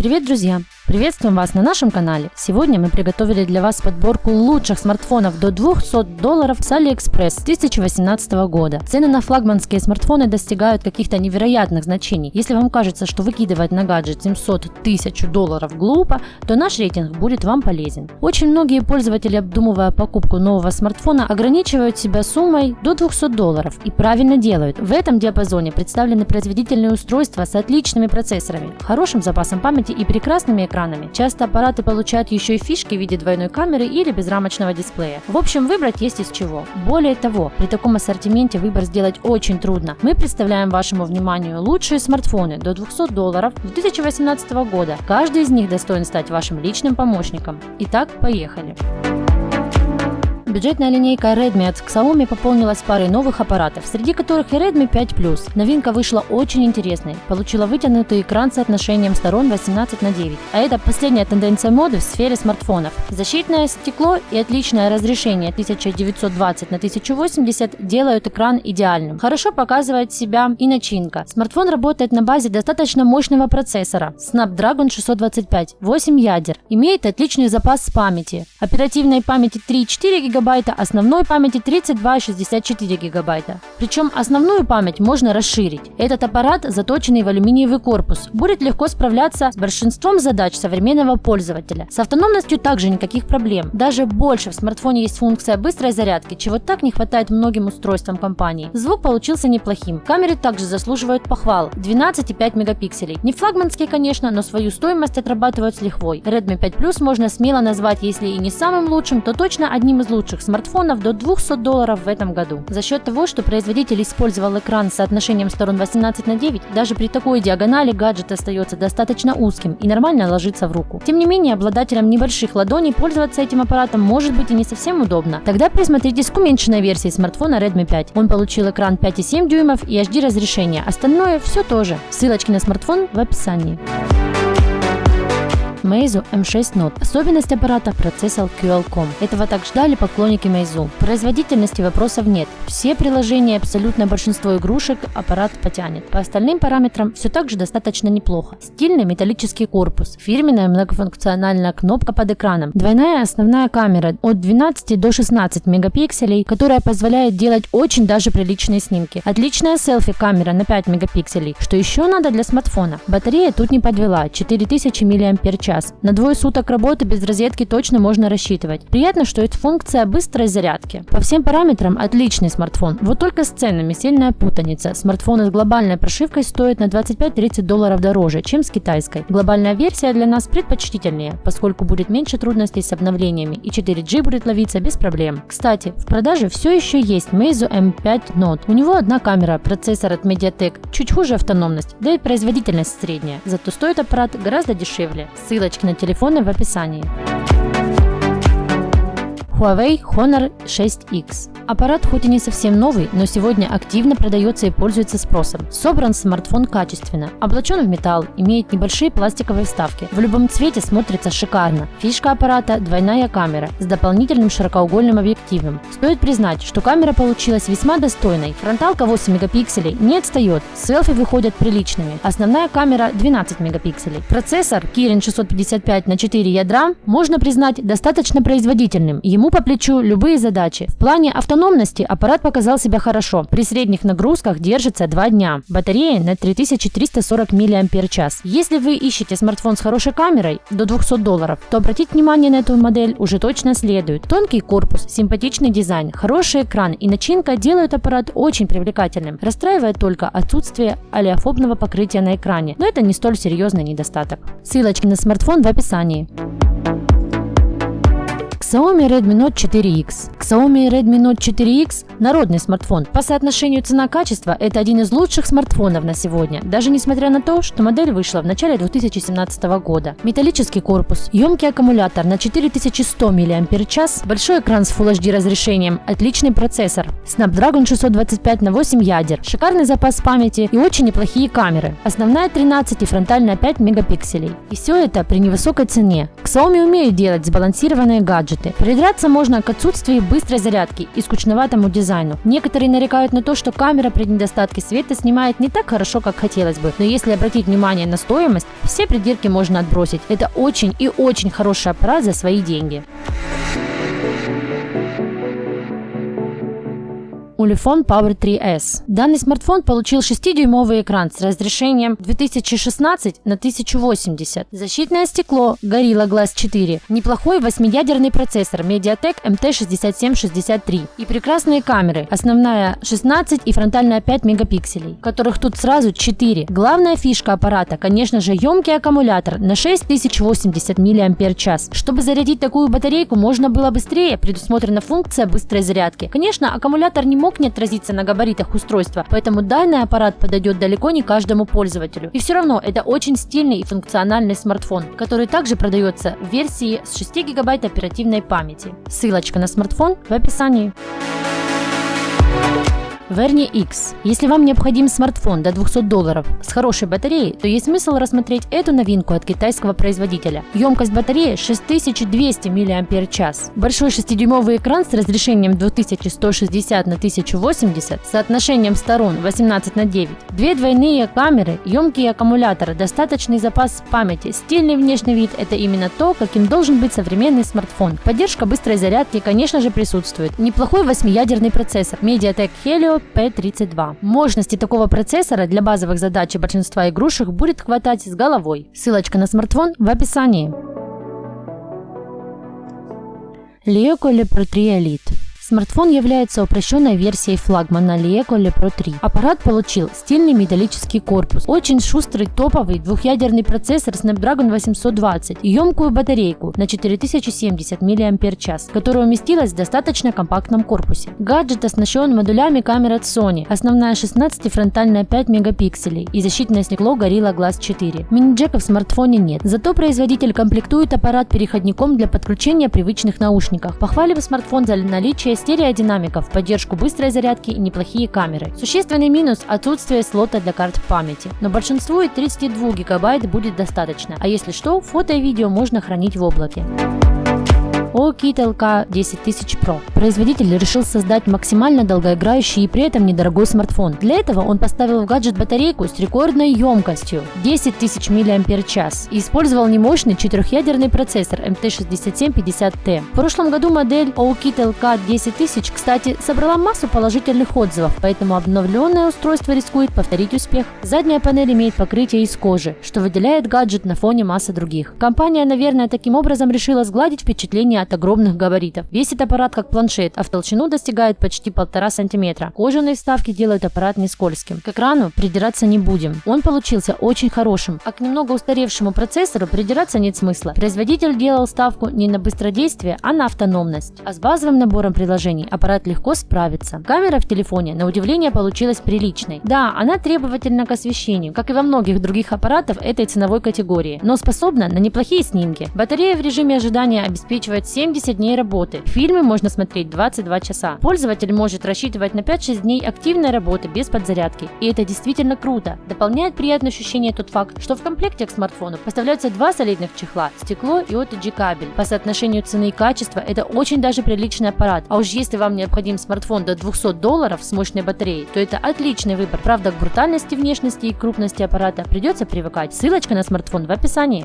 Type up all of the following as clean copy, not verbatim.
Привет, друзья! Приветствуем вас на нашем канале. Сегодня мы приготовили для вас подборку лучших смартфонов до $200 с AliExpress 2018 года. Цены на флагманские смартфоны достигают каких-то невероятных значений. Если вам кажется, что выкидывать на гаджет $700-1000 глупо, то наш рейтинг будет вам полезен. Очень многие пользователи, обдумывая покупку нового смартфона, ограничивают себя суммой до $200 и правильно делают. В этом диапазоне представлены производительные устройства с отличными процессорами, хорошим запасом памяти и прекрасными экранами. Часто аппараты получают еще и фишки в виде двойной камеры или безрамочного дисплея. В общем, выбрать есть из чего. Более того, при таком ассортименте выбор сделать очень трудно. Мы представляем вашему вниманию лучшие смартфоны до $200 2018 года. Каждый из них достоин стать вашим личным помощником. Итак, поехали! Бюджетная линейка Redmi от Xiaomi пополнилась парой новых аппаратов, среди которых и Redmi 5 Plus. Новинка вышла очень интересной, получила вытянутый экран с соотношением сторон 18:9, а это последняя тенденция моды в сфере смартфонов. Защитное стекло и отличное разрешение 1920 на 1080 делают экран идеальным. Хорошо показывает себя и начинка. Смартфон работает на базе достаточно мощного процессора Snapdragon 625, 8 ядер, имеет отличный запас памяти, оперативной памяти 3,4 ГБ, основной памяти 32-64 ГБ. Причем основную память можно расширить. Этот аппарат, заточенный в алюминиевый корпус, будет легко справляться с большинством задач современного пользователя. С автономностью также никаких проблем. Даже больше в смартфоне есть функция быстрой зарядки, чего так не хватает многим устройствам компании. Звук получился неплохим. Камеры также заслуживают похвал. 12,5 мегапикселей. Не флагманские, конечно, но свою стоимость отрабатывают с лихвой. Redmi 5 Plus можно смело назвать, если и не самым лучшим, то точно одним из лучших смартфонов до $200 в этом году. За счет того, что производитель использовал экран с соотношением сторон 18:9, даже при такой диагонали гаджет остается достаточно узким и нормально ложится в руку. Тем не менее, обладателям небольших ладоней пользоваться этим аппаратом может быть и не совсем удобно. Тогда присмотритесь к уменьшенной версии смартфона Redmi 5. Он получил экран 5,7 дюймов и HD разрешение. Остальное все тоже. Ссылочки на смартфон в описании. Meizu M6 Note. Особенность аппарата – процессор Qualcomm. Этого так ждали поклонники Meizu. Производительности вопросов нет. Все приложения, абсолютно большинство игрушек аппарат потянет. По остальным параметрам все так же достаточно неплохо. Стильный металлический корпус, фирменная многофункциональная кнопка под экраном, двойная основная камера от 12 до 16 мегапикселей, которая позволяет делать очень даже приличные снимки. Отличная селфи-камера на 5 мегапикселей. Что еще надо для смартфона? Батарея тут не подвела – 4000 мАч. На двое суток работы без розетки точно можно рассчитывать. Приятно, что это функция быстрой зарядки. По всем параметрам отличный смартфон. Вот только с ценами сильная путаница. Смартфоны с глобальной прошивкой стоят на $25-30 дороже, чем с китайской. Глобальная версия для нас предпочтительнее, поскольку будет меньше трудностей с обновлениями и 4G будет ловиться без проблем. Кстати, в продаже все еще есть Meizu M5 Note. У него одна камера, процессор от Mediatek, чуть хуже автономность, да и производительность средняя. Зато стоит аппарат гораздо дешевле. Ссылочки на телефоны в описании. Huawei Honor 6X. Аппарат хоть и не совсем новый, но сегодня активно продается и пользуется спросом. Собран смартфон качественно, облачен в металл, имеет небольшие пластиковые вставки. В любом цвете смотрится шикарно. Фишка аппарата – двойная камера с дополнительным широкоугольным объективом. Стоит признать, что камера получилась весьма достойной. Фронталка 8 мегапикселей не отстает, селфи выходят приличными. Основная камера 12 мегапикселей. Процессор Kirin 655 на 4 ядра можно признать достаточно производительным. Ему по плечу любые задачи. В плане автономности аппарат показал себя хорошо. При средних нагрузках держится 2 дня. Батарея на 3340 мАч. Если вы ищете смартфон с хорошей камерой до $200, то обратить внимание на эту модель уже точно следует. Тонкий корпус, симпатичный дизайн, хороший экран и начинка делают аппарат очень привлекательным. Расстраивает только отсутствие олеофобного покрытия на экране, но это не столь серьезный недостаток. Ссылочки на смартфон в описании. Xiaomi Redmi Note 4X. Xiaomi Redmi Note 4X – народный смартфон. По соотношению цена-качество это один из лучших смартфонов на сегодня, даже несмотря на то, что модель вышла в начале 2017 года. Металлический корпус, емкий аккумулятор на 4100 мАч, большой экран с Full HD разрешением, отличный процессор, Snapdragon 625 на 8 ядер, шикарный запас памяти и очень неплохие камеры. Основная 13 и фронтальная 5 мегапикселей. И все это при невысокой цене. Xiaomi умеет делать сбалансированные гаджеты. гаджеты. Придраться можно к отсутствию быстрой зарядки и скучноватому дизайну. Некоторые нарекают на то, что камера при недостатке света снимает не так хорошо, как хотелось бы. Но если обратить внимание на стоимость, все придирки можно отбросить. Это очень и очень хороший аппарат за свои деньги. Ulefone Power 3S. Данный смартфон получил 6-дюймовый экран с разрешением 2016 на 1080, защитное стекло Gorilla Glass 4, неплохой 8-ядерный процессор MediaTek MT6763 и прекрасные камеры, основная 16 и фронтальная 5 мегапикселей, которых тут сразу 4. Главная фишка аппарата, конечно же, емкий аккумулятор на 6080 мАч. Чтобы зарядить такую батарейку можно было быстрее, предусмотрена функция быстрой зарядки. Конечно, аккумулятор не мог не отразиться на габаритах устройства, поэтому данный аппарат подойдет далеко не каждому пользователю. И все равно это очень стильный и функциональный смартфон, который также продается в версии с 6 гигабайт оперативной памяти. Ссылочка на смартфон в описании. Verni X. Если вам необходим смартфон до $200 с хорошей батареей, то есть смысл рассмотреть эту новинку от китайского производителя. Емкость батареи 6200 мАч. Большой 6-дюймовый экран с разрешением 2160 на 1080, соотношением сторон 18:9, 2 двойные камеры, емкие аккумуляторы, достаточный запас памяти, стильный внешний вид – это именно то, каким должен быть современный смартфон. Поддержка быстрой зарядки, конечно же, присутствует. Неплохой 8-ядерный процессор MediaTek Helio P32. Мощности такого процессора для базовых задач и большинства игрушек будет хватать с головой. Ссылочка на смартфон в описании. LeEco LePro 3 Elite. Смартфон является упрощенной версией флагмана LeEco LePro 3. Аппарат получил стильный металлический корпус, очень шустрый топовый 2-ядерный процессор Snapdragon 820 и емкую батарейку на 4070 мАч, которая уместилась в достаточно компактном корпусе. Гаджет оснащен модулями камер от Sony, основная 16 и фронтальная 5 мегапикселей и защитное стекло Gorilla Glass 4. Мини-джека в смартфоне нет, зато производитель комплектует аппарат переходником для подключения привычных наушников. Похвалив смартфон за наличие стереодинамиков, поддержку быстрой зарядки и неплохие камеры. Существенный минус – отсутствие слота для карт памяти, но большинству и 32 гигабайт будет достаточно, а если что, фото и видео можно хранить в облаке. OKit LK 10000 Pro. Производитель решил создать максимально долгоиграющий и при этом недорогой смартфон. Для этого он поставил в гаджет батарейку с рекордной емкостью 10 тысяч мАч и использовал немощный 4-ядерный процессор MT6750T. В прошлом году модель OKit LK 10000, кстати, собрала массу положительных отзывов, поэтому обновленное устройство рискует повторить успех. Задняя панель имеет покрытие из кожи, что выделяет гаджет на фоне массы других. Компания, наверное, таким образом решила сгладить впечатление от огромных габаритов. Весит аппарат как планшет, а в толщину достигает почти 1,5 см. Кожаные вставки делают аппарат не скользким. К экрану придираться не будем. Он получился очень хорошим, а к немного устаревшему процессору придираться нет смысла. Производитель делал ставку не на быстродействие, а на автономность. А с базовым набором приложений аппарат легко справится. Камера в телефоне, на удивление, получилась приличной. Да, она требовательна к освещению, как и во многих других аппаратах этой ценовой категории, но способна на неплохие снимки. Батарея в режиме ожидания обеспечивает 70 дней работы. Фильмы можно смотреть 22 часа. Пользователь может рассчитывать на 5-6 дней активной работы без подзарядки. И это действительно круто. Дополняет приятное ощущение тот факт, что в комплекте к смартфону поставляются 2 солидных чехла, стекло и OTG кабель. По соотношению цены и качества это очень даже приличный аппарат. А уж если вам необходим смартфон до $200 с мощной батареей, то это отличный выбор. Правда, к брутальности внешности и крупности аппарата придется привыкать. Ссылочка на смартфон в описании.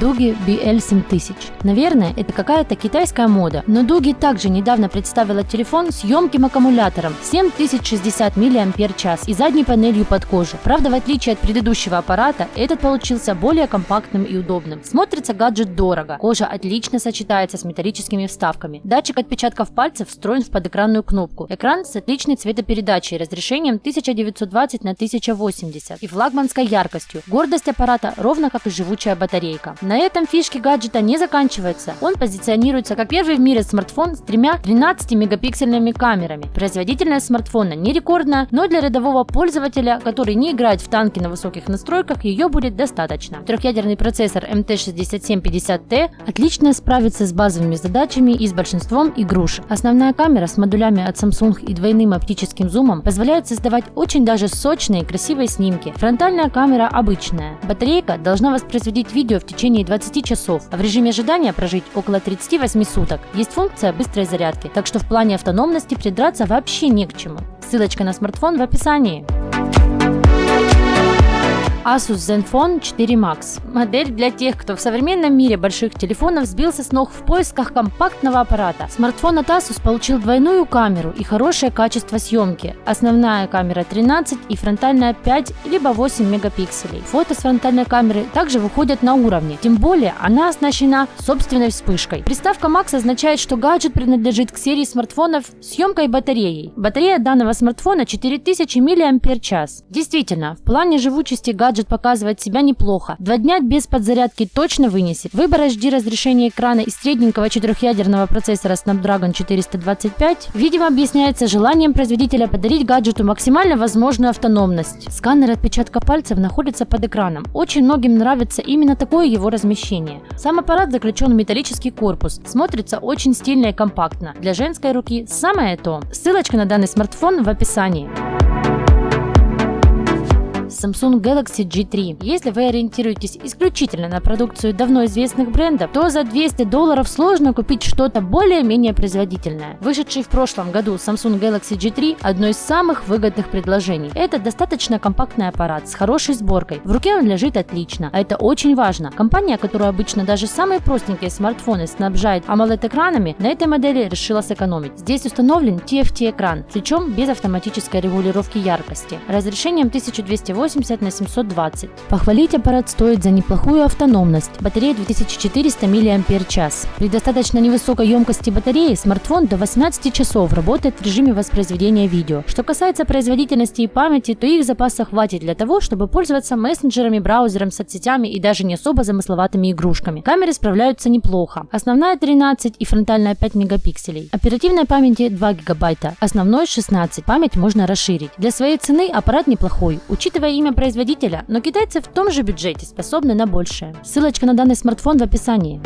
Doogee BL7000. Наверное, это какая-то китайская мода, но Doogee также недавно представила телефон с емким аккумулятором 7060 мАч и задней панелью под кожу. Правда, в отличие от предыдущего аппарата, этот получился более компактным и удобным. Смотрится гаджет дорого, кожа отлично сочетается с металлическими вставками. Датчик отпечатков пальцев встроен в подэкранную кнопку. Экран с отличной цветопередачей, разрешением 1920 на 1080 и флагманской яркостью. Гордость аппарата ровно как и живучая батарейка. На этом фишки гаджета не заканчиваются. Он позиционируется как первый в мире смартфон с 3 13-мегапиксельными камерами. Производительность смартфона не рекордная, но для рядового пользователя, который не играет в танки на высоких настройках, ее будет достаточно. 3-ядерный процессор MT6750T отлично справится с базовыми задачами и с большинством игрушек. Основная камера с модулями от Samsung и двойным оптическим зумом позволяет создавать очень даже сочные и красивые снимки. Фронтальная камера обычная. Батарейка должна воспроизводить видео в течение течение 20 часов, а в режиме ожидания прожить около 38 суток. Есть функция быстрой зарядки, так что в плане автономности придраться вообще не к чему. Ссылочка на смартфон в описании. Asus Zenfone 4 Max. Модель для тех, кто в современном мире больших телефонов сбился с ног в поисках компактного аппарата. Смартфон от Asus получил двойную камеру и хорошее качество съемки. Основная камера 13 и фронтальная 5 либо 8 мегапикселей. Фото с фронтальной камеры также выходят на уровне, тем более она оснащена собственной вспышкой. Приставка Max означает, что гаджет принадлежит к серии смартфонов с емкой батареей. Батарея данного смартфона 4000 мАч. Действительно, в плане живучести гаджет показывает себя неплохо. 2 дня без подзарядки точно вынесет. Выбор HD разрешения экрана и средненького 4-ядерного процессора Snapdragon 425, видимо, объясняется желанием производителя подарить гаджету максимально возможную автономность. Сканер отпечатка пальцев находится под экраном. Очень многим нравится именно такое его размещение. Сам аппарат заключен в металлический корпус. Смотрится очень стильно и компактно. Для женской руки самое то. Ссылочка на данный смартфон в описании. Samsung Galaxy G3. Если вы ориентируетесь исключительно на продукцию давно известных брендов, то за $200 сложно купить что-то более-менее производительное. Вышедший в прошлом году Samsung Galaxy G3 – одно из самых выгодных предложений. Это достаточно компактный аппарат с хорошей сборкой. В руке он лежит отлично, а это очень важно. Компания, которая обычно даже самые простенькие смартфоны снабжает AMOLED-экранами, на этой модели решила сэкономить. Здесь установлен TFT-экран, причем без автоматической регулировки яркости, разрешением 1280 на 720. Похвалить аппарат стоит за неплохую автономность. Батарея 2400 мАч. При достаточно невысокой емкости батареи смартфон до 18 часов работает в режиме воспроизведения видео. Что касается производительности и памяти, то их запаса хватит для того, чтобы пользоваться мессенджерами, браузером, соцсетями и даже не особо замысловатыми игрушками. Камеры справляются неплохо. Основная 13 и фронтальная 5 мегапикселей. Оперативной памяти 2 гигабайта. Основной 16. Память можно расширить. Для своей цены аппарат неплохой, учитывая имя производителя, но китайцы в том же бюджете способны на большее. Ссылочка на данный смартфон в описании.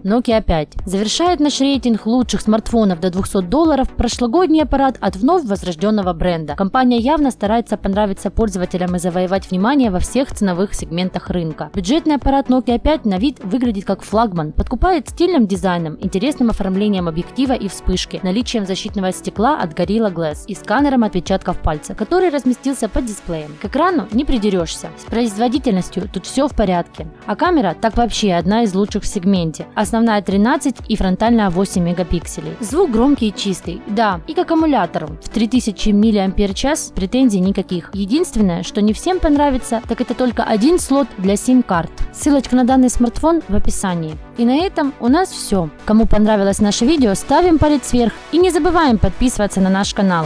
Nokia 5. Завершает наш рейтинг лучших смартфонов до $200 прошлогодний аппарат от вновь возрожденного бренда. Компания явно старается понравиться пользователям и завоевать внимание во всех ценовых сегментах рынка. Бюджетный аппарат Nokia 5 на вид выглядит как флагман, подкупает стильным дизайном, интересным оформлением объектива и вспышки, наличием защитного стекла от Gorilla Glass и сканером отпечатков пальца, который разместился под дисплеем. К экрану не придерешься. С производительностью тут все в порядке. А камера так вообще одна из лучших в сегменте. Основная 13 и фронтальная 8 мегапикселей. Звук громкий и чистый. Да, и к аккумулятору в 3000 мАч претензий никаких. Единственное, что не всем понравится, так это только один слот для сим-карт. Ссылочка на данный смартфон в описании. И на этом у нас все. Кому понравилось наше видео, ставим палец вверх и не забываем подписываться на наш канал.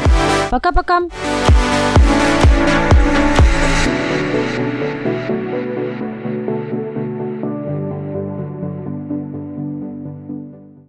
Пока-пока!